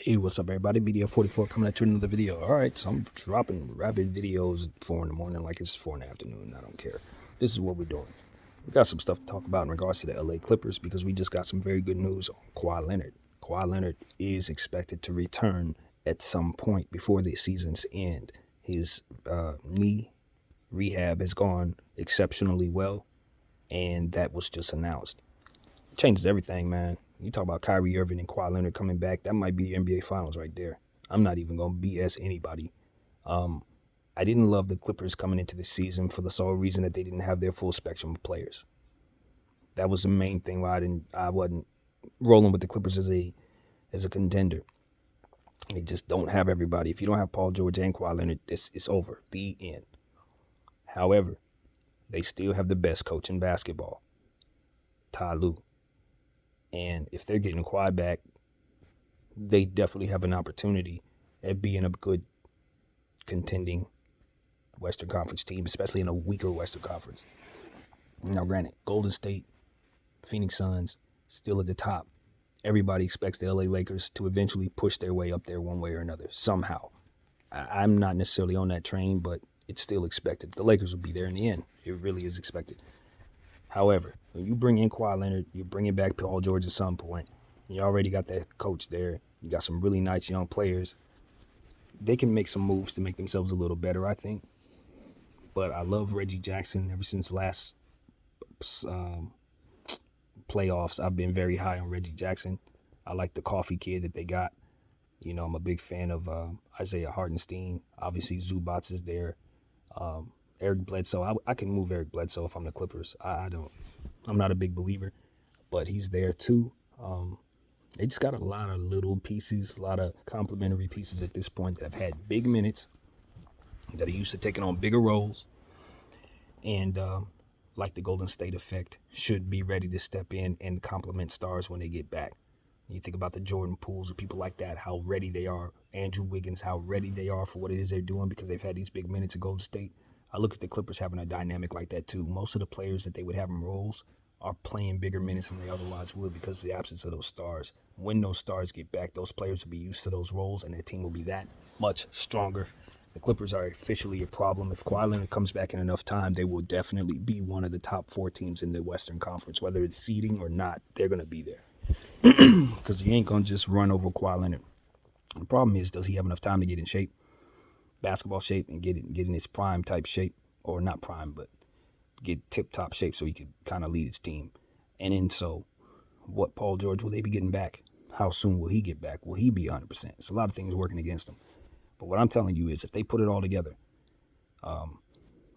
Hey, what's up, everybody? BDF44 coming at you with another video. All right, so I'm dropping rapid videos at 4 in the morning like it's 4 in the afternoon. I don't care. This is what we're doing. We got some stuff to talk about in regards to the LA Clippers because we just got some very good news on Kawhi Leonard. Kawhi Leonard is expected to return at some point before the season's end. His knee rehab has gone exceptionally well, and that was just announced. It changes everything, man. You talk about Kyrie Irving and Kawhi Leonard coming back. That might be the NBA Finals right there. I'm not even going to BS anybody. I didn't love the Clippers coming into the season for the sole reason that they didn't have their full spectrum of players. That was the main thing why I wasn't rolling with the Clippers as a contender. They just don't have everybody. If you don't have Paul George and Kawhi Leonard, it's over. The end. However, they still have the best coach in basketball, Ty Lue. And if they're getting Kawhi back, they definitely have an opportunity at being a good contending Western Conference team, especially in a weaker Western Conference. Now, granted, Golden State, Phoenix Suns, still at the top. Everybody expects the LA Lakers to eventually push their way up there one way or another, somehow. I'm not necessarily on that train, but it's still expected. The Lakers will be there in the end. It really is expected. However, when you bring in Kawhi Leonard, you're bringing back Paul George at some point. You already got that coach there. You got some really nice young players. They can make some moves to make themselves a little better, I think. But I love Reggie Jackson. Ever since last playoffs, I've been very high on Reggie Jackson. I like the coffee kid that they got. You know, I'm a big fan of Isaiah Hartenstein. Obviously, Zubats is there. Eric Bledsoe. I can move Eric Bledsoe if I'm the Clippers. I'm not a big believer, but he's there too. They just got a lot of little pieces, a lot of complementary pieces at this point that have had big minutes, that are used to taking on bigger roles, and like the Golden State effect, should be ready to step in and complement stars when they get back. You think about the Jordan Pooles or people like that, how ready they are. Andrew Wiggins, how ready they are for what it is they're doing because they've had these big minutes at Golden State. I look at the Clippers having a dynamic like that too. Most of the players that they would have in roles are playing bigger minutes than they otherwise would because of the absence of those stars. When those stars get back, those players will be used to those roles and their team will be that much stronger. The Clippers are officially a problem. If Kawhi Leonard comes back in enough time, they will definitely be one of the top 4 teams in the Western Conference. Whether it's seeding or not, they're going to be there. Because you ain't going to just run over Kawhi Leonard. The problem is, does he have enough time to get in shape? Basketball shape and get in his prime type shape, or not prime, but get tip top shape so he could kind of lead his team. And then so, what Paul George will they be getting back? How soon will he get back? Will he be 100%? It's a lot of things working against him. But what I'm telling you is, if they put it all together,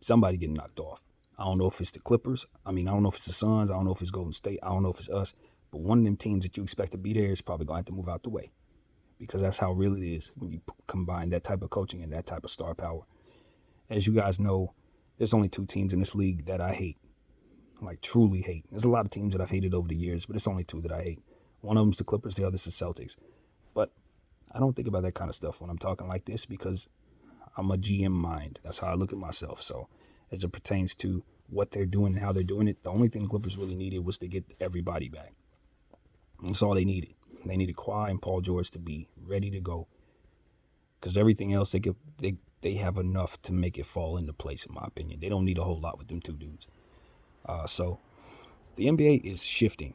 somebody getting knocked off. I don't know if it's the Clippers. I don't know if it's the Suns. I don't know if it's Golden State. I don't know if it's us. But one of them teams that you expect to be there is probably going to have to move out the way. Because that's how real it is when you combine that type of coaching and that type of star power. As you guys know, there's only 2 teams in this league that I hate. Like, truly hate. There's a lot of teams that I've hated over the years, but it's only 2 that I hate. One of them's the Clippers, the other's the Celtics. But I don't think about that kind of stuff when I'm talking like this because I'm a GM mind. That's how I look at myself. So as it pertains to what they're doing and how they're doing it, the only thing the Clippers really needed was to get everybody back. That's all they needed. They needed Kwahi and Paul George to be ready to go. Because everything else, they have enough to make it fall into place, in my opinion. They don't need a whole lot with them 2 dudes. So the NBA is shifting.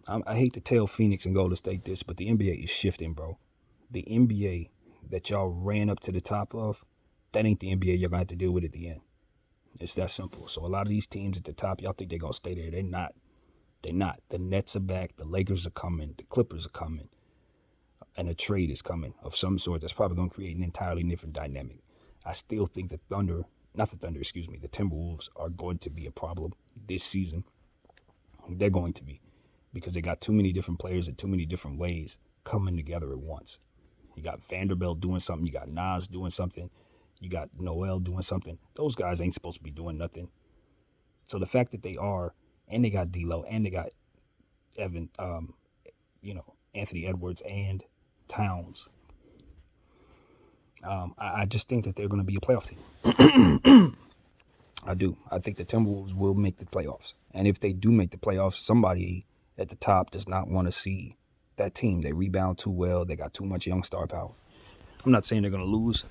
I hate to tell Phoenix and Golden State this, but the NBA is shifting, bro. The NBA that y'all ran up to the top of, that ain't the NBA you're going to have to deal with at the end. It's that simple. So a lot of these teams at the top, y'all think they're going to stay there. They're not. They're not. The Nets are back. The Lakers are coming. The Clippers are coming. And a trade is coming of some sort that's probably going to create an entirely different dynamic. I still think the Timberwolves are going to be a problem this season. They're going to be. Because they got too many different players in too many different ways coming together at once. You got Vanderbilt doing something. You got Nas doing something. You got Noel doing something. Those guys ain't supposed to be doing nothing. So the fact that they are, and they got D'Lo, and they got Anthony Edwards and Towns. I just think that they're going to be a playoff team. I do. I think the Timberwolves will make the playoffs. And if they do make the playoffs, somebody at the top does not want to see that team. They rebound too well. They got too much young star power. I'm not saying they're going to lose.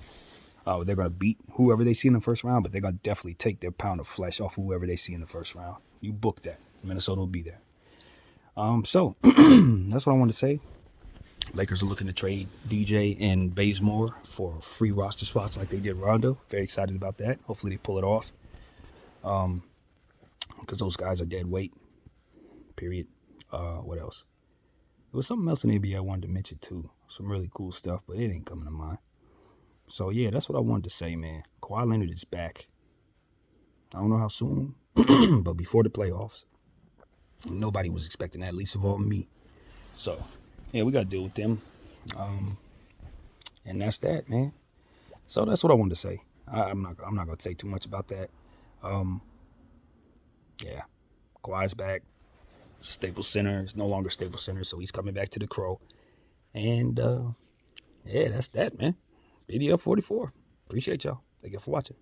They're going to beat whoever they see in the first round, but they're going to definitely take their pound of flesh off whoever they see in the first round. You book that. Minnesota will be there. So that's what I wanted to say. Lakers are looking to trade DJ and Bazemore for free roster spots like they did Rondo. Very excited about that. Hopefully they pull it off. Because those guys are dead weight. Period. What else? There was something else in the NBA I wanted to mention too. Some really cool stuff, but it ain't coming to mind. So yeah, that's what I wanted to say, man. Kawhi Leonard is back. I don't know how soon, but before the playoffs. Nobody was expecting that, at least of all me. So yeah, we gotta deal with them. And that's that, man. So that's what I wanted to say. I'm not gonna say too much about that. Yeah, Kawhi's back. Staples Center is no longer Staples Center, so he's coming back to the Crow. And yeah, that's that, man. BDF 44. Appreciate y'all. Thank you for watching.